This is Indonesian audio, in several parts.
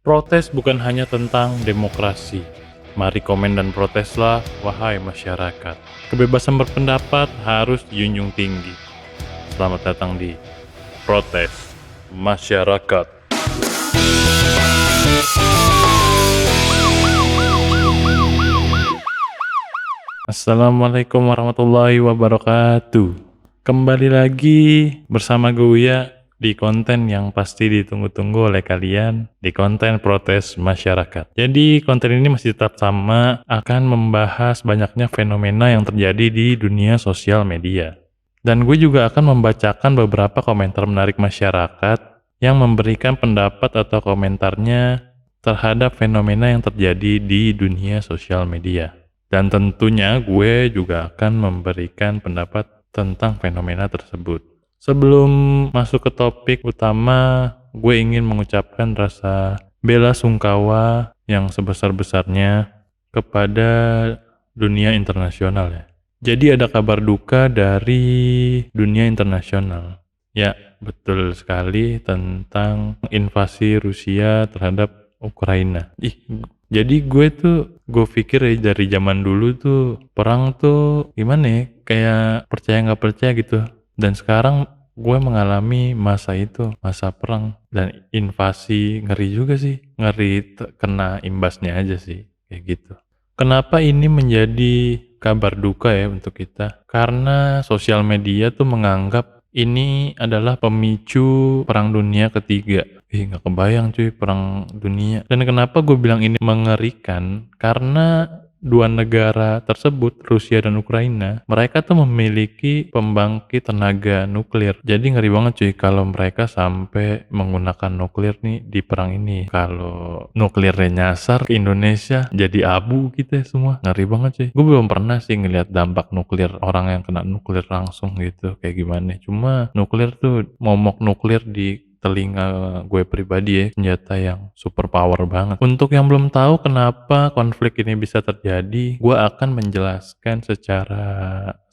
Protes bukan hanya tentang demokrasi. Mari komen dan proteslah, wahai masyarakat. Kebebasan berpendapat harus dijunjung tinggi. Selamat datang di Protes Masyarakat. Assalamualaikum warahmatullahi wabarakatuh. Kembali lagi bersama gue Uya di konten yang pasti ditunggu-tunggu oleh kalian, di konten Protes Masyarakat. Jadi konten ini masih tetap sama, akan membahas banyaknya fenomena yang terjadi di dunia sosial media. Dan gue juga akan membacakan beberapa komentar menarik masyarakat yang memberikan pendapat atau komentarnya terhadap fenomena yang terjadi di dunia sosial media. Dan tentunya gue juga akan memberikan pendapat tentang fenomena tersebut. Sebelum masuk ke topik utama, gue ingin mengucapkan rasa bela sungkawa yang sebesar-besarnya kepada dunia internasional ya. Jadi ada kabar duka dari dunia internasional. Ya, betul sekali tentang invasi Rusia terhadap Ukraina. Jadi gue pikir ya dari zaman dulu tuh perang tuh gimana ya, kayak percaya nggak percaya gitu. Dan sekarang gue mengalami masa itu, masa perang dan invasi, ngeri juga sih, ngeri kena imbasnya aja sih, kayak gitu. Kenapa ini menjadi kabar duka ya untuk kita? Karena sosial media tuh menganggap ini adalah pemicu perang dunia ketiga. Nggak kebayang cuy, perang dunia. Dan kenapa gue bilang ini mengerikan? Karena dua negara tersebut, Rusia dan Ukraina, mereka tuh memiliki pembangkit tenaga nuklir. Jadi ngeri banget cuy kalau mereka sampai menggunakan nuklir nih di perang ini. Kalau nuklirnya nyasar ke Indonesia, jadi abu gitu ya semua. Ngeri banget cuy. Gue belum pernah sih ngeliat dampak nuklir, orang yang kena nuklir langsung gitu, kayak gimana. Cuma nuklir tuh, momok nuklir di telinga gue pribadi ya, senjata yang super power banget. Untuk yang belum tahu kenapa konflik ini bisa terjadi, gue akan menjelaskan secara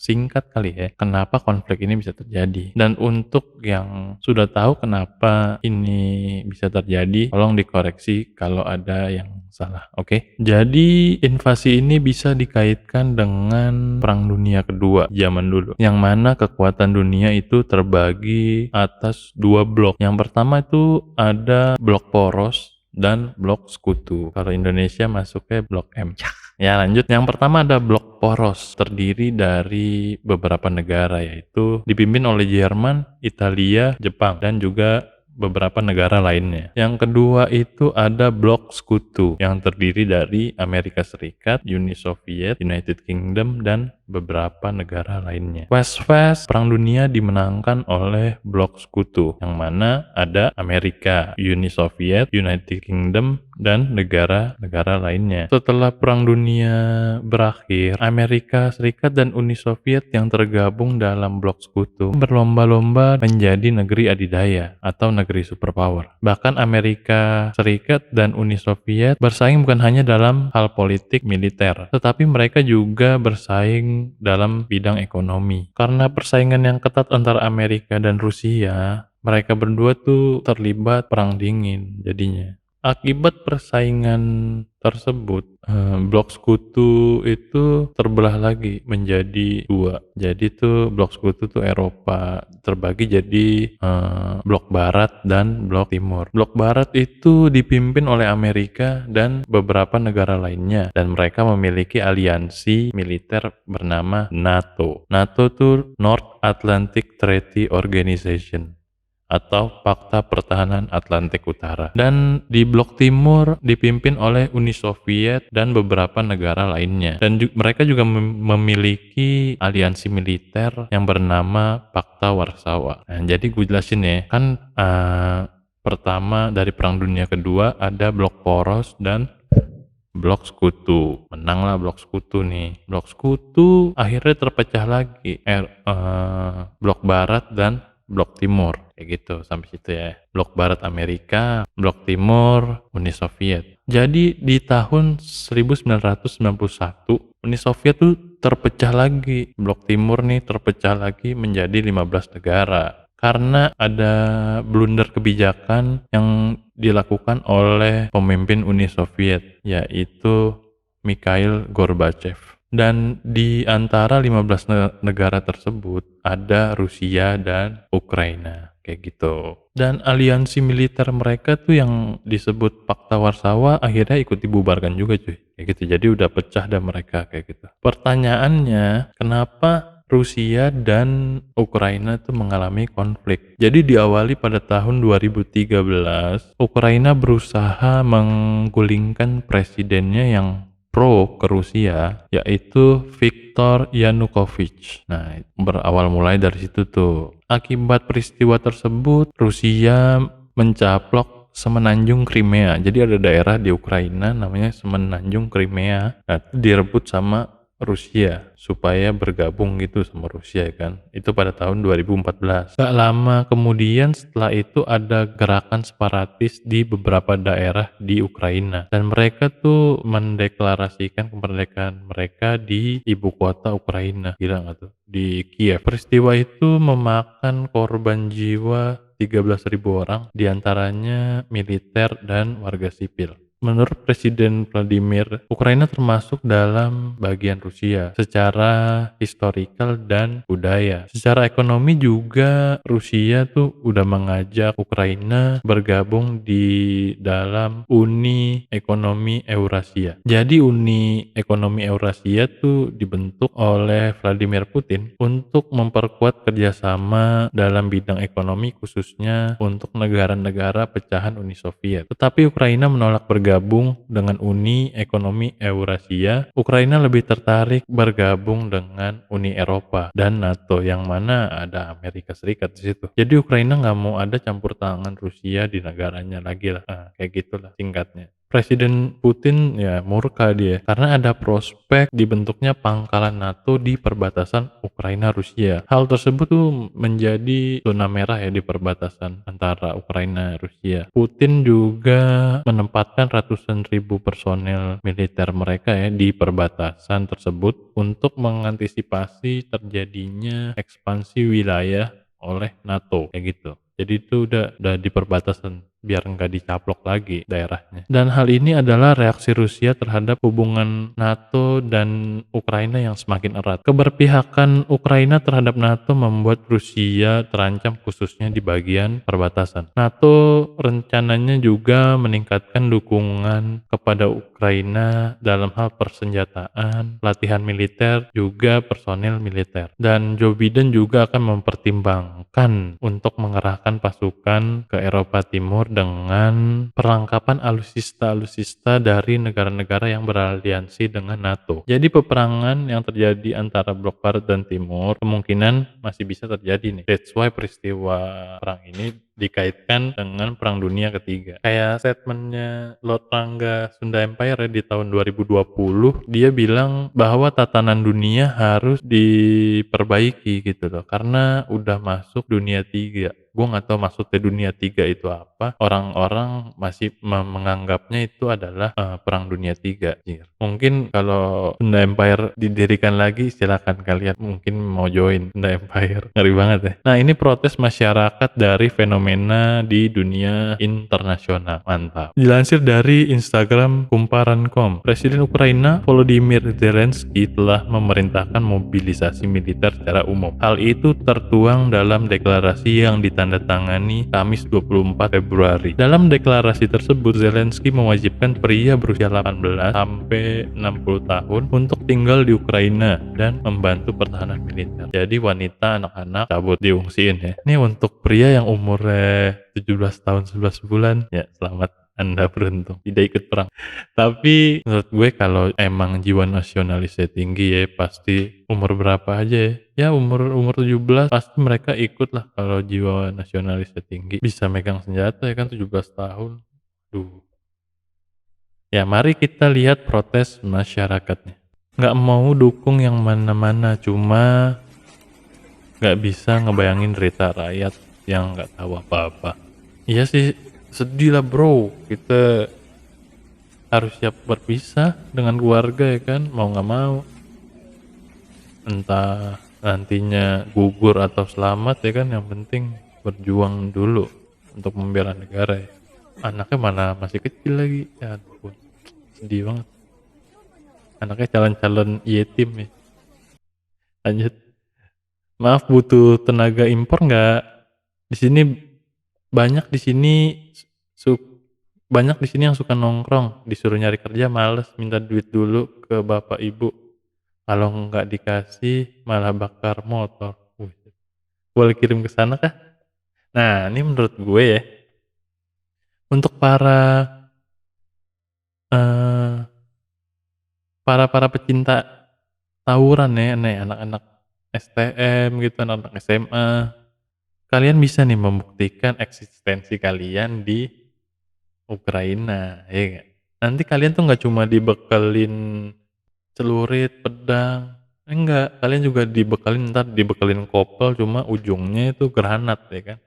singkat kali ya, kenapa konflik ini bisa terjadi. Dan untuk yang sudah tahu kenapa ini bisa terjadi, tolong dikoreksi kalau ada yang salah, oke? Jadi invasi ini bisa dikaitkan dengan Perang Dunia Kedua zaman dulu, yang mana kekuatan dunia itu terbagi atas dua blok. Yang pertama itu ada blok poros dan blok sekutu. Kalau Indonesia masuknya blok M. Ya lanjut, yang pertama ada blok poros, terdiri dari beberapa negara, yaitu dipimpin oleh Jerman, Italia, Jepang, dan juga beberapa negara lainnya. Yang kedua itu ada blok sekutu yang terdiri dari Amerika Serikat, Uni Soviet, United Kingdom, dan beberapa negara lainnya. Fast Perang Dunia dimenangkan oleh blok sekutu, yang mana ada Amerika, Uni Soviet, United Kingdom, dan negara-negara lainnya. Setelah Perang Dunia berakhir, Amerika Serikat dan Uni Soviet yang tergabung dalam blok sekutu berlomba-lomba menjadi negeri adidaya atau negeri superpower. Bahkan Amerika Serikat dan Uni Soviet bersaing bukan hanya dalam hal politik militer, tetapi mereka juga bersaing dalam bidang ekonomi. Karena persaingan yang ketat antara Amerika dan Rusia, mereka berdua tuh terlibat perang dingin jadinya. Akibat persaingan tersebut, blok sekutu itu terbelah lagi menjadi dua. Jadi tuh blok sekutu tuh Eropa terbagi jadi blok barat dan blok timur. Blok barat itu dipimpin oleh Amerika dan beberapa negara lainnya, dan mereka memiliki aliansi militer bernama NATO. NATO tuh North Atlantic Treaty Organization atau Pakta Pertahanan Atlantik Utara. Dan di blok timur dipimpin oleh Uni Soviet dan beberapa negara lainnya. Dan mereka juga memiliki aliansi militer yang bernama Pakta Warsawa. Nah, jadi gue jelasin ya, kan pertama dari Perang Dunia Kedua ada blok poros dan blok sekutu. Menanglah blok sekutu nih. Blok sekutu akhirnya terpecah lagi. Blok barat dan blok timur, kayak gitu sampai situ ya. Blok barat Amerika, blok timur Uni Soviet. Jadi di tahun 1991 Uni Soviet tuh terpecah lagi. Blok timur nih terpecah lagi menjadi 15 negara. karena ada blunder kebijakan yang dilakukan oleh pemimpin Uni Soviet, yaitu Mikhail Gorbachev. Dan di antara 15 negara tersebut ada Rusia dan Ukraina, kayak gitu. Dan aliansi militer mereka tuh yang disebut Pakta Warsawa akhirnya ikut dibubarkan juga cuy, kayak gitu. Jadi udah pecah dah mereka, kayak gitu. Pertanyaannya, kenapa Rusia dan Ukraina tuh mengalami konflik? Jadi diawali pada tahun 2013, Ukraina berusaha menggulingkan presidennya yang pro ke Rusia, yaitu Viktor Yanukovych. Nah, berawal mulai dari situ tuh. Akibat peristiwa tersebut, Rusia mencaplok Semenanjung Crimea. Jadi ada daerah di Ukraina namanya Semenanjung Crimea. Nah, itu direbut sama Rusia supaya bergabung gitu sama Rusia kan. Itu pada tahun 2014. Gak lama kemudian setelah itu ada gerakan separatis di beberapa daerah di Ukraina. Dan mereka tuh mendeklarasikan kemerdekaan mereka di ibu kota Ukraina. Gila gak tuh? Di Kiev. Peristiwa itu memakan korban jiwa 13.000 orang, diantaranya militer dan warga sipil. Menurut Presiden Vladimir, Ukraina termasuk dalam bagian Rusia secara historikal dan budaya. Secara ekonomi juga Rusia tuh udah mengajak Ukraina bergabung di dalam Uni Ekonomi Eurasia. Jadi Uni Ekonomi Eurasia tuh dibentuk oleh Vladimir Putin untuk memperkuat kerjasama dalam bidang ekonomi khususnya untuk negara-negara pecahan Uni Soviet. Tetapi Ukraina menolak bergabung dengan Uni Ekonomi Eurasia. Ukraina lebih tertarik bergabung dengan Uni Eropa dan NATO, yang mana ada Amerika Serikat di situ. Jadi Ukraina nggak mau ada campur tangan Rusia di negaranya lagi lah. Nah, kayak gitulah singkatnya. Presiden Putin ya murka dia karena ada prospek dibentuknya pangkalan NATO di perbatasan Ukraina-Rusia. Hal tersebut tuh menjadi zona merah ya di perbatasan antara Ukraina dan Rusia. Putin juga menempatkan ratusan ribu personel militer mereka ya di perbatasan tersebut untuk mengantisipasi terjadinya ekspansi wilayah oleh NATO kayak gitu. Jadi itu udah di perbatasan biar nggak dicaplok lagi daerahnya. Dan hal ini adalah reaksi Rusia terhadap hubungan NATO dan Ukraina yang semakin erat. Keberpihakan Ukraina terhadap NATO membuat Rusia terancam khususnya di bagian perbatasan. NATO rencananya juga meningkatkan dukungan kepada Ukraina dalam hal persenjataan, latihan militer, juga personel militer. Dan Joe Biden juga akan mempertimbangkan untuk mengerahkan pasukan ke Eropa Timur dengan perlengkapan alutsista dari negara-negara yang beraliansi dengan NATO. Jadi peperangan yang terjadi antara blok Barat dan Timur kemungkinan masih bisa terjadi nih. That's why peristiwa perang ini dikaitkan dengan Perang Dunia Ketiga. Kayak statementnya Lord Rangga Sunda Empire ya, di tahun 2020, dia bilang bahwa tatanan dunia harus diperbaiki gitu loh, karena udah masuk dunia 3. Gue nggak tahu maksudnya dunia 3 itu apa. Orang-orang masih menganggapnya itu adalah Perang Dunia 3. Mungkin kalau Sunda Empire didirikan lagi, silakan kalian mungkin mau join Sunda Empire. Ngeri banget ya. Nah, ini protes masyarakat dari fenomena di dunia internasional. Mantap. Dilansir dari Instagram Kumparan.com, Presiden Ukraina Volodymyr Zelensky telah memerintahkan mobilisasi militer secara umum. Hal itu tertuang dalam deklarasi yang ditandatangani Kamis 24 Februari. Dalam deklarasi tersebut, Zelensky mewajibkan pria berusia 18 sampai 60 tahun untuk tinggal di Ukraina dan membantu pertahanan militer. Jadi wanita, anak-anak cabut diungsiin ya. Ini untuk pria yang umurnya 17 tahun 11 bulan, ya selamat, Anda beruntung tidak ikut perang. Tapi menurut gue kalau emang jiwa nasionalisnya tinggi ya, pasti umur berapa aja ya. Ya umur 17 pasti mereka ikut lah kalau jiwa nasionalisnya tinggi. Bisa megang senjata ya kan 17 tahun. Duh. Ya mari kita lihat protes masyarakatnya. Nggak mau dukung yang mana-mana, cuma nggak bisa ngebayangin derita rakyat yang nggak tahu apa-apa. Iya sih, sedih lah bro, kita harus siap berpisah dengan keluarga ya kan, mau nggak mau. Entah nantinya gugur atau selamat ya kan, yang penting berjuang dulu untuk membela negara ya. Anaknya mana masih kecil lagi, ya ampun, sedih banget. Anaknya calon-calon yetim ya. Lanjut, maaf butuh tenaga impor nggak? Di sini banyak di sini su banyak di sini yang suka nongkrong, disuruh nyari kerja males, minta duit dulu ke bapak ibu. Kalau nggak dikasih malah bakar motor. Buset. Boleh kirim ke sana kah? Nah, ini menurut gue ya, untuk eee, para pecinta tawuran ya, nih anak-anak STM gitu, anak-anak SMA, kalian bisa nih membuktikan eksistensi kalian di Ukraina, ya nggak? Nanti kalian tuh nggak cuma dibekelin celurit, pedang, enggak, kalian juga dibekelin kopel cuma ujungnya itu granat ya kan.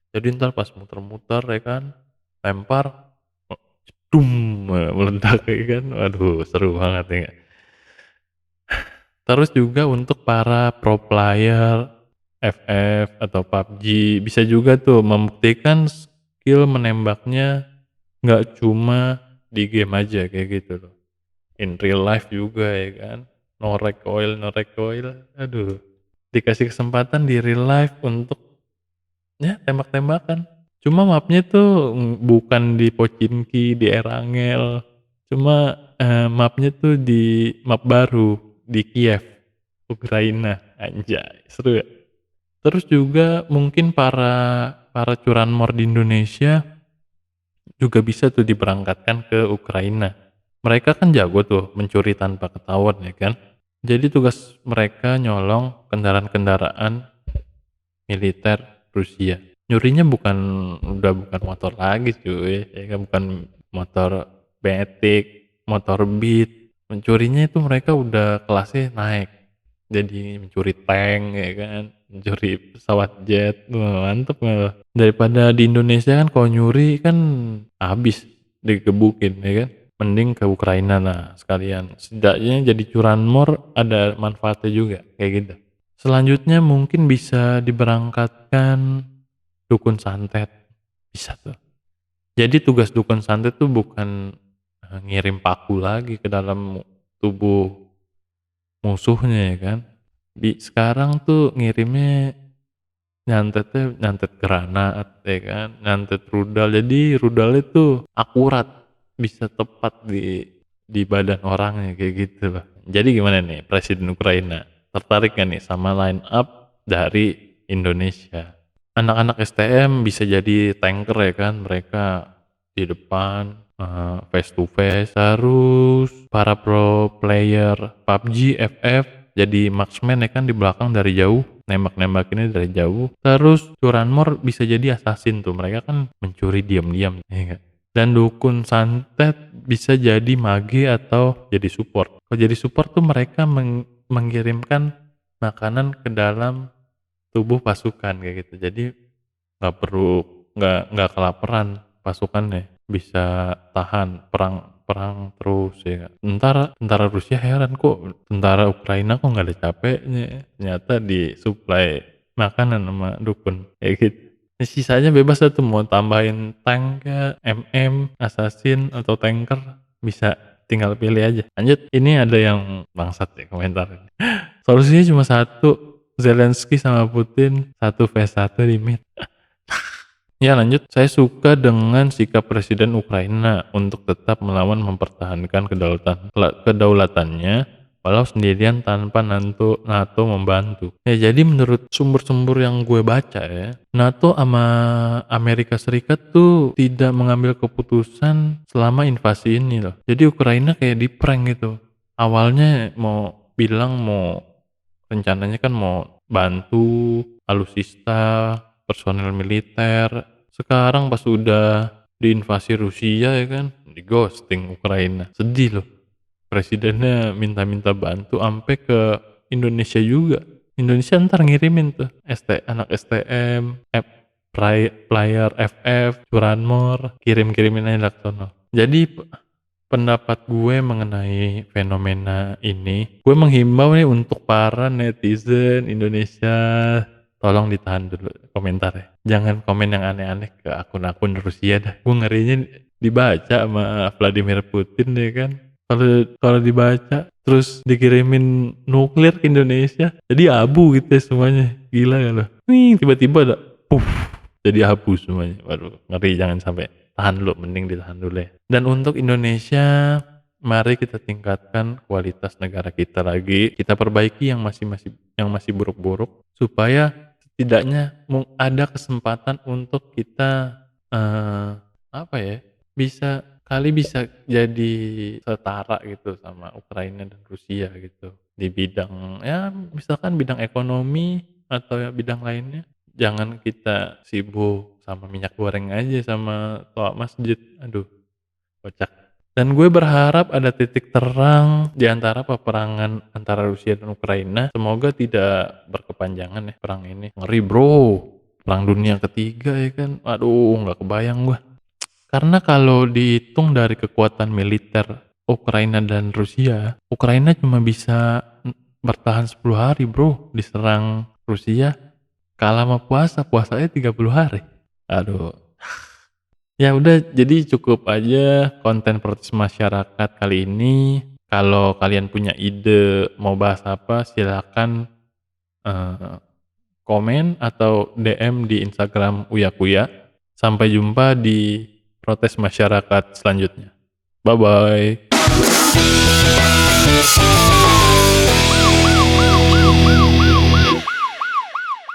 Jadi entar pas muter-muter ya kan, lempar, jedum, meledak ya kan. Waduh seru banget ya nggak? Terus juga untuk para pro player FF atau PUBG bisa juga tuh membuktikan skill menembaknya nggak cuma di game aja kayak gitu loh. In real life juga ya kan. No recoil, aduh. Dikasih kesempatan di real life untuk ya tembak-tembakan. Cuma mapnya tuh bukan di Pochinki, di Erangel. Cuma mapnya tuh di map baru di Kiev, Ukraina. Anjay, seru ya. Terus juga mungkin para curanmor di Indonesia juga bisa tuh diberangkatkan ke Ukraina. Mereka kan jago tuh mencuri tanpa ketahuan ya kan. Jadi tugas mereka nyolong kendaraan-kendaraan militer Rusia. Nyurinya bukan motor lagi cuy, ya kan, bukan motor Matic, motor Beat. Mencurinya itu mereka udah kelasnya naik. Jadi mencuri tank ya kan, mencuri pesawat jet, wah mantep malah. Daripada di Indonesia kan kalau nyuri kan habis digebukin ya kan. Mending ke Ukraina nah sekalian. Setidaknya jadi curanmor ada manfaatnya juga kayak gitu. Selanjutnya mungkin bisa diberangkatkan dukun santet, bisa tuh. Jadi tugas dukun santet tuh bukan ngirim paku lagi ke dalam tubuh musuhnya ya kan. Sekarang tuh ngirimnya nyantetnya nyantet granat ya kan, nyantet rudal. Jadi rudalnya tuh akurat, bisa tepat di badan orangnya kayak gitu loh. Jadi gimana nih Presiden Ukraina? Tertarik gak nih sama line up dari Indonesia? Anak-anak STM bisa jadi tanker ya kan, mereka di depan face to face. Terus para pro player PUBG, FF jadi marksman ya kan di belakang dari jauh, nembak-nembakinnya dari jauh. Terus curanmor bisa jadi assassin tuh, mereka kan mencuri diam-diam ya kan. Dan dukun santet bisa jadi mage atau jadi support. Kalau jadi support tuh mereka mengirimkan makanan ke dalam tubuh pasukan kayak gitu. Jadi nggak perlu nggak kelaparan pasukannya, bisa tahan perang perang terus ya. Tentara Rusia heran kok tentara Ukraina kok nggak ada capeknya. Ternyata disuplai makanan sama dukun kayak gitu. Sisanya bebas lah tuh mau tambahin tank ya, MM, assassin atau tanker bisa tinggal pilih aja. Lanjut, ini ada yang bangsat ya komentar. Solusinya cuma satu, Zelensky sama Putin 1v1 di mid. Ya lanjut, saya suka dengan sikap Presiden Ukraina untuk tetap melawan mempertahankan kedaulatannya walau sendirian tanpa NATO membantu. Ya jadi menurut sumber-sumber yang gue baca ya, NATO sama Amerika Serikat tuh tidak mengambil keputusan selama invasi ini loh. Jadi Ukraina kayak di prank gitu. Awalnya mau rencananya kan mau bantu alutsista, personel militer. Sekarang pas udah diinvasi Rusia ya kan, di ghosting Ukraina. Sedih loh. Presidennya minta-minta bantu sampai ke Indonesia juga. Indonesia ntar ngirimin tuh anak STM, player FF, curanmor, kirim-kirimin aja laksono. Jadi pendapat gue mengenai fenomena ini, gue menghimbau nih untuk para netizen Indonesia tolong ditahan dulu komentarnya. Jangan komen yang aneh-aneh ke akun-akun Rusia dah. Gue ngerinya dibaca sama Vladimir Putin ya kan. Kalau dibaca terus dikirimin nuklir ke Indonesia, jadi abu gitu ya semuanya. Gila ya loh. Nih tiba-tiba ada puff jadi abu semuanya. Waduh, ngeri, jangan sampai. Tahan dulu, mending ditahan dulu ya. Dan untuk Indonesia, mari kita tingkatkan kualitas negara kita lagi. Kita perbaiki yang masih buruk-buruk supaya setidaknya ada kesempatan untuk kita apa ya? Bisa jadi setara gitu sama Ukraina dan Rusia gitu. Di bidang ya misalkan bidang ekonomi atau ya bidang lainnya. Jangan kita sibuk sama minyak goreng aja sama toa masjid. Aduh, kocak. Dan gue berharap ada titik terang di antara peperangan antara Rusia dan Ukraina. Semoga tidak berkepanjangan ya perang ini. Ngeri bro, perang dunia ketiga ya kan. Aduh, nggak kebayang gue. Karena kalau dihitung dari kekuatan militer Ukraina dan Rusia, Ukraina cuma bisa bertahan 10 hari bro diserang Rusia. Kalah sama puasanya 30 hari. Aduh. Ya udah, jadi cukup aja konten protes masyarakat kali ini. Kalau kalian punya ide mau bahas apa, silakan komen atau DM di Instagram Uyakuya. Sampai jumpa di protes masyarakat selanjutnya. Bye bye.